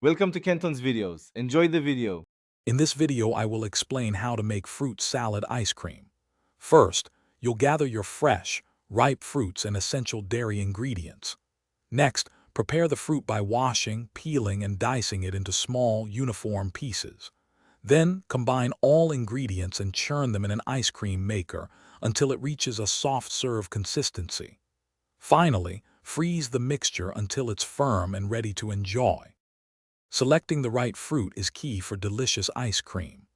Welcome to Kenton's videos. Enjoy the video. In this video, I will explain how to make fruit salad ice cream. First, you'll gather your fresh, ripe fruits and essential dairy ingredients. Next, prepare the fruit by washing, peeling, and dicing it into small, uniform pieces. Then, combine all ingredients and churn them in an ice cream maker until it reaches a soft serve consistency. Finally, freeze the mixture until it's firm and ready to enjoy. Selecting the right fruit is key for delicious ice cream.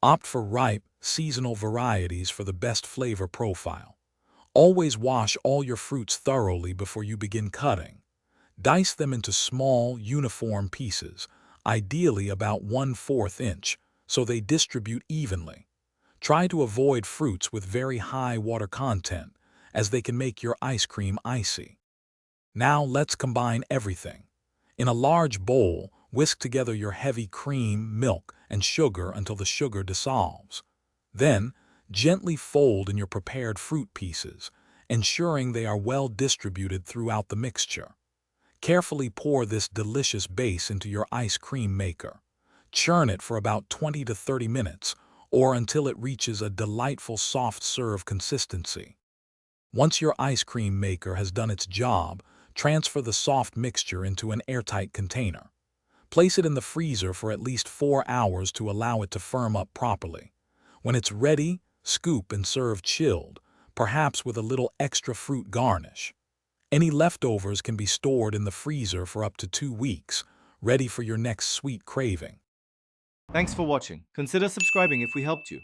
Opt for ripe, seasonal varieties for the best flavor profile. Always wash all your fruits thoroughly before you begin cutting. Dice them into small, uniform pieces, ideally about 1/4 inch, so they distribute evenly. Try to avoid fruits with very high water content, as they can make your ice cream icy. Now let's combine everything. In a large bowl, whisk together your heavy cream, milk, and sugar until the sugar dissolves. Then, gently fold in your prepared fruit pieces, ensuring they are well distributed throughout the mixture. Carefully pour this delicious base into your ice cream maker. Churn it for about 20 to 30 minutes, or until it reaches a delightful soft serve consistency. Once your ice cream maker has done its job, transfer the soft mixture into an airtight container. Place it in the freezer for at least 4 hours to allow it to firm up properly. When it's ready, scoop and serve chilled, perhaps with a little extra fruit garnish. Any leftovers can be stored in the freezer for up to 2 weeks, ready for your next sweet craving. Thanks for watching. Consider subscribing if we helped you.